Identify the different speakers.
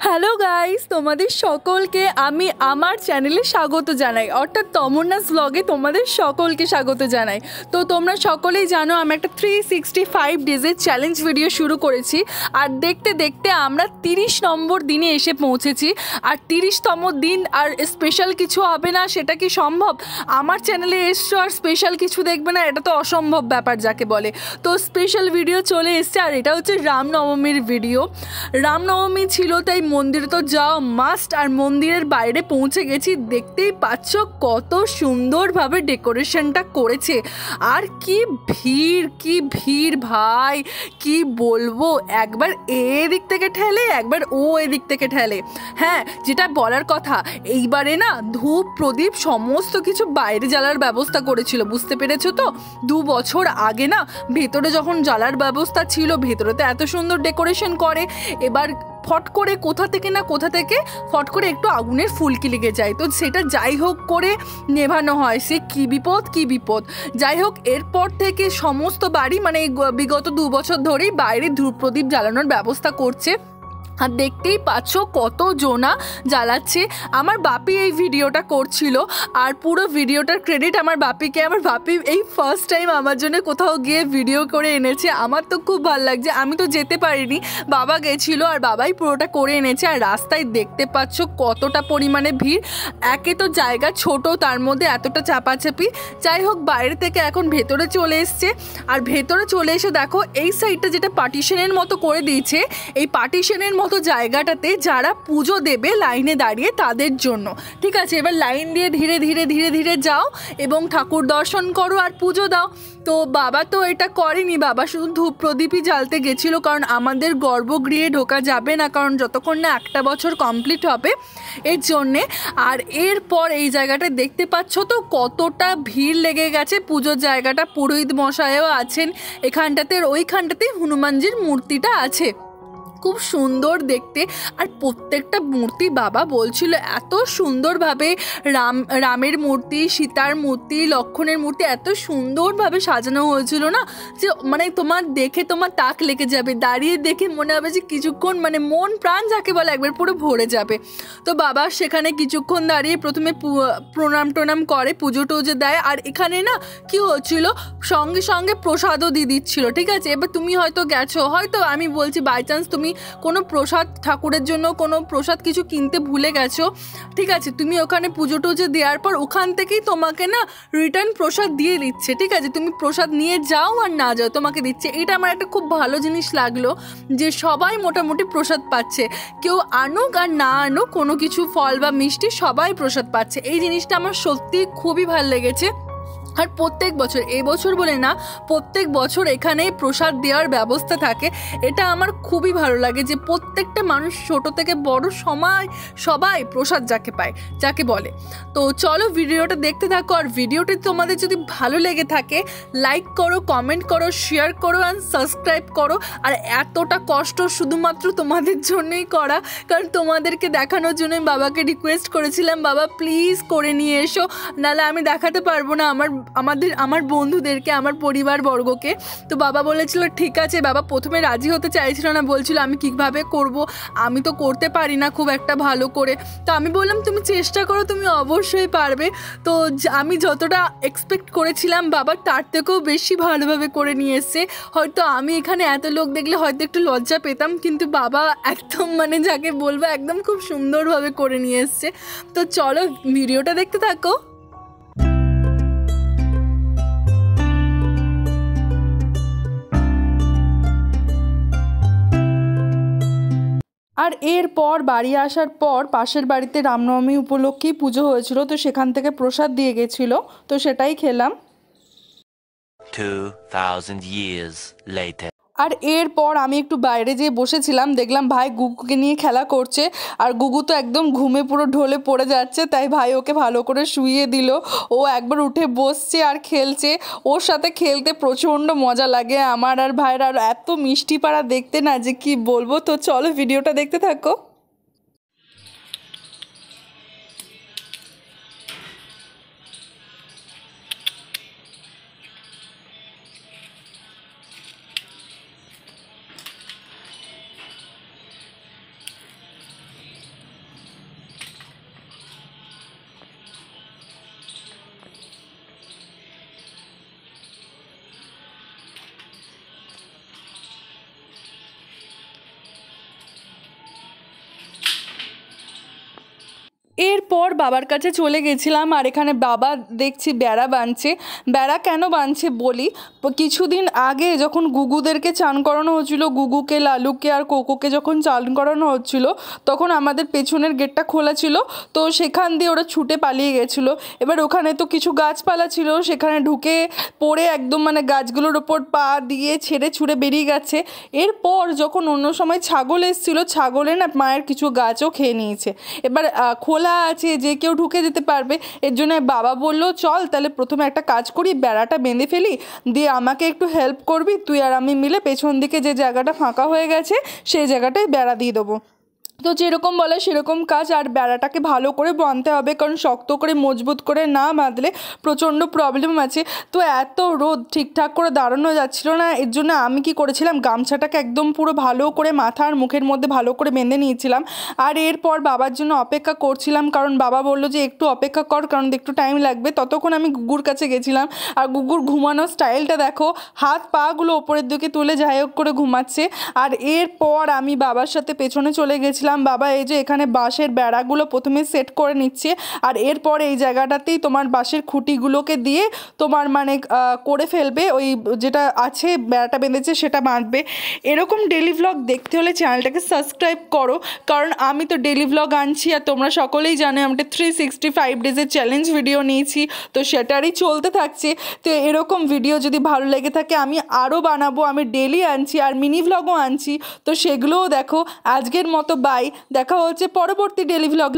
Speaker 1: Hello guys, তোমাদের সকলকে আমি আমার চ্যানেলে স্বাগত জানাই, অর্থাৎ তমন্নাস ব্লগে তোমাদের সকলকে স্বাগত জানাই। তো তোমরা সকলেই জানো আমি একটা 365 ডেজের চ্যালেঞ্জ ভিডিও শুরু করেছি, আর দেখতে দেখতে আমরা 30 নম্বর দিনে এসে পৌঁছেছি। আর 30তম দিন আর স্পেশাল কিছু হবে না, সেটা কি সম্ভব? আমার চ্যানেলে এসছো আর স্পেশাল কিছু দেখবে না, এটা তো অসম্ভব ব্যাপার যাকে বলে। তো স্পেশাল ভিডিও চলে এসছে, আর এটা হচ্ছে রামনবমীর ভিডিও। রামনবমী ছিল তাই মন্দিরে তো যাওয়া মাস্ট, আর মন্দিরের বাইরে পৌঁছে গেছি। দেখতেই পাচ্ছ কত সুন্দরভাবে ডেকোরেশনটা করেছে, আর কি ভিড় ভাই, কি বলবো। একবার এদিক থেকে ঠেলে, একবার ও এদিক থেকে ঠেলে। হ্যাঁ, যেটা বলার কথা, এইবারে না ধূপ প্রদীপ সমস্ত কিছু বাইরে জ্বালার ব্যবস্থা করেছিল, বুঝতে পেরেছো তো? 2 বছর আগে না ভেতরে যখন জ্বালার ব্যবস্থা ছিল, ভেতরে তো এত সুন্দর ডেকোরেশন করে, এবার ফট করে কোথা থেকে ফট করে একটু আগুনের ফুলকি লেগে যায়, তো সেটা যাই হোক করে নেভানো হয়। সে কি বিপদ। যাই হোক, এরপর থেকে সমস্ত বাড়ি মানে বিগত 2 বছর ধরেই বাইরে ধূপ প্রদীপ জ্বালানোর ব্যবস্থা করছে। আর দেখতেই পাচ্ছ কত জনা জ্বালাচ্ছে। আমার বাপি এই ভিডিওটা করছিল, আর পুরো ভিডিওটার ক্রেডিট আমার বাপিকে। আমার বাপি এই ফার্স্ট টাইম আমার জন্য কোথাও গিয়ে ভিডিও করে এনেছে। আমার তো খুব ভালো লাগছে, আমি তো যেতে পারিনি, বাবা গেছিল আর বাবাই পুরোটা করে এনেছে। আর রাস্তায় দেখতে পাচ্ছ কতটা পরিমাণে ভিড়, একে তো জায়গা ছোট, তার মধ্যে এতটা চাপাচাপি। যাই হোক, বাইরে থেকে এখন ভেতরে চলে এসছে, আর ভেতরে চলে এসে দেখো এই সাইডটা যেটা পার্টিশনের মতো করে দিয়েছে, এই পার্টিশনের মতো জায়গাটাতে যারা পুজো দেবে লাইনে দাঁড়িয়ে তাদের জন্য, ঠিক আছে? এবার লাইন দিয়ে ধীরে ধীরে যাও এবং ঠাকুর দর্শন করো আর পুজো দাও। তো বাবা তো এটা করেনি, বাবা শুধু ধূপ প্রদীপই জ্বালতে গেছিলো, কারণ আমাদের গর্ভগৃহে ঢোকা যাবে না, কারণ যতক্ষণ না 1 বছর কমপ্লিট হবে এর জন্যে। আর এরপর এই জায়গাটা দেখতে পাচ্ছ তো কতটা ভিড় লেগে গেছে। পুজোর জায়গাটা পুরোহিত মশাইও আছেন এখানটাতে, ওইখানটাতে হনুমানজির মূর্তিটা আছে, খুব সুন্দর দেখতে। আর প্রত্যেকটা মূর্তি বাবা বলছিল এত সুন্দরভাবে রামের মূর্তি, সীতার মূর্তি, লক্ষ্মণের মূর্তি এত সুন্দরভাবে সাজানো হয়েছিল না, যে মানে তোমার দেখে তোমার তাক লেগে যাবে, দাঁড়িয়ে দেখে মনে হবে যে কিছুক্ষণ মানে মন প্রাণ যাকে বলে একবার পুরো ভরে যাবে। তো বাবা সেখানে কিছুক্ষণ দাঁড়িয়ে প্রথমে প্রণাম করে, পুজো টুজো দেয়। আর এখানে না কি হচ্ছিল, সঙ্গে সঙ্গে প্রসাদও দিয়ে দিচ্ছিল, ঠিক আছে? এবার তুমি হয়তো গেছো, হয়তো আমি বলছি বাই চান্স তুমি কোনো প্রসাদ ঠাকুরের জন্য কোনো প্রসাদ কিছু কিনতে ভুলে গেছো, ঠিক আছে? তুমি ওখানে পুজো টুজো দেওয়ার পর ওখান থেকেই তোমাকে না রিটার্ন প্রসাদ দিয়ে দিচ্ছে, ঠিক আছে? তুমি প্রসাদ নিয়ে যাও আর না যাও তোমাকে দিচ্ছে। এটা আমার একটা খুব ভালো জিনিস লাগলো, যে সবাই মোটামুটি প্রসাদ পাচ্ছে, কেউ আনুক আর না আনুক কোনো কিছু ফল বা মিষ্টি, সবাই প্রসাদ পাচ্ছে। এই জিনিসটা আমার সত্যি খুবই ভালো লেগেছে। আর প্রত্যেক বছর, এবছর বলে না, প্রত্যেক বছর এখানে প্রসাদ দেওয়ার ব্যবস্থা থাকে। এটা আমার খুবই ভালো লাগে যে প্রত্যেকটা মানুষ ছোট থেকে বড় সবাই প্রসাদ যাকে বলে। তো চলো ভিডিওটা দেখতে থাকো, আর ভিডিওটি তোমাদের যদি ভালো লেগে থাকে লাইক করো, কমেন্ট করো, শেয়ার করো অ্যান্ড সাবস্ক্রাইব করো। আর এতটা কষ্ট শুধুমাত্র তোমাদের জন্যই করা, কারণ তোমাদেরকে দেখানোর জন্যই বাবাকে রিকোয়েস্ট করেছিলাম, বাবা প্লিজ করে নিয়ে এসো, নাহলে আমি দেখাতে পারবো না আমার বন্ধুদেরকে, আমার পরিবারবর্গকে। তো বাবা বলেছিল ঠিক আছে। বাবা প্রথমে রাজি হতে চাইছিল না, বলছিল আমি কীভাবে করব, আমি তো করতে পারি না খুব একটা ভালো করে। তো আমি বললাম তুমি চেষ্টা করো, তুমি অবশ্যই পারবে। তো আমি যতটা এক্সপেক্ট করেছিলাম বাবা তার থেকেও বেশি ভালোভাবে করে নিয়ে এসছে। হয়তো আমি এখানে এত লোক দেখলে হয়তো একটু লজ্জা পেতাম, কিন্তু বাবা একদম মানে যাকে বলবো একদম খুব সুন্দরভাবে করে নিয়ে এসছে। তো চলো ভিডিওটা দেখতে থাকো। আর এরপর বাড়ি আসার পর পাশের বাড়িতে রামনবমী উপলক্ষেই পুজো হয়েছিল, তো সেখান থেকে প্রসাদ দিয়ে গেছিলো, তো সেটাই খেলাম।
Speaker 2: 2000 years later.
Speaker 1: আর এরপর আমি একটু বাইরে যেয়ে বসেছিলাম, দেখলাম ভাই গুগুকে নিয়ে খেলা করছে, আর গুগু তো একদম ঘুমে পুরো ঢলে পড়ে যাচ্ছে, তাই ভাই ওকে ভালো করে শুইয়ে দিল। ও একবার উঠে বসছে আর খেলছে, ওর সাথে খেলতে প্রচণ্ড মজা লাগে আমার আর ভাইয়ের। আর এত মিষ্টি পাড়া দেখতে না যে কি বলবো। তো চলো ভিডিওটা দেখতে থাকো। এরপর বাবার কাছে চলে গেছিলাম, আর এখানে বাবা দেখছি বেড়া বাঁধছে। বেড়া কেন বাঁধছে বলি, কিছুদিন আগে যখন গুগুদেরকে চান করানো হচ্ছিল, গুগুকে, লালুকে আর কোকোকে যখন চান করানো হচ্ছিল, তখন আমাদের পেছনের গেটটা খোলা ছিল, তো সেখান দিয়ে ওরা ছুটে পালিয়ে গেছিলো। এবার ওখানে তো কিছু গাছপালা ছিল, সেখানে ঢুকে পড়ে একদম মানে গাছগুলোর ওপর পা দিয়ে ছেড়ে ছুঁড়ে বেরিয়ে গেছে। এরপর যখন অন্য সময় ছাগল এসেছিলো, ছাগলে না মায়ের কিছু গাছও খেয়ে নিয়েছে। এবার খোলা আছে, যে কেউ ঢুকে যেতে পারবে, এর জন্য বাবা বললো চল তাহলে প্রথমে একটা কাজ করি, বেড়াটা বেঁধে ফেলি, দিয়ে আমাকে একটু হেল্প করবি, তুই আর আমি মিলে পেছন দিকে যে জায়গাটা ফাঁকা হয়ে গেছে সেই জায়গাটায় বেড়া দিয়ে দেবো। তো যেরকম বলে সেরকম কাজ, আর বেড়াটাকে ভালো করে বাঁধতে হবে, কারণ শক্ত করে মজবুত করে না বাঁধলে প্রচণ্ড প্রবলেম আছে। তো এত রোদ, ঠিকঠাক করে দাঁড়ানো যাচ্ছিল না, এর জন্য আমি কি করেছিলাম, গামছাটাকে একদম পুরো ভালো করে মাথা আর মুখের মধ্যে ভালো করে বেঁধে নিয়েছিলাম। আর এরপর বাবার জন্য অপেক্ষা করছিলাম, কারণ বাবা বললো যে একটু অপেক্ষা কর, কারণ একটু টাইম লাগবে। ততক্ষণ আমি গুগুর কাছে গেছিলাম, আর গুগুর ঘুমানোর স্টাইলটা দেখো, হাত পাগুলো ওপরের দিকে তুলে যাই হোক করে ঘুমাচ্ছে। আর এরপর আমি বাবার সাথে পেছনে চলে গেছিলাম। বাবা এই যে এখানে বাঁশের বেড়াগুলো প্রথমে সেট করে নিচ্ছে, আর এরপর এই জায়গাটাতেই তোমার বাঁশের খুঁটিগুলোকে দিয়ে তোমার মানে করে ফেলবে, ওই যেটা আছে বেড়াটা বেঁধেছে সেটা বাঁধবে। এরকম ডেলি ভ্লগ দেখতে হলে চ্যানেলটাকে সাবস্ক্রাইব করো, কারণ আমি তো ডেলি ভ্লগ আনছি, আর তোমরা সকলেই জানো আমি 365 ডেজের চ্যালেঞ্জ ভিডিও নিয়েছি, তো সেটারই চলতে থাকছে। তো এরকম ভিডিও যদি ভালো লেগে থাকে আমি আরও বানাবো, আমি ডেলি আনছি আর মিনি ভ্লগও আনছি, তো সেগুলোও দেখো। আজকের মতো বাই, দেখা হচ্ছে পরবর্তী ডেলি ভ্লগ।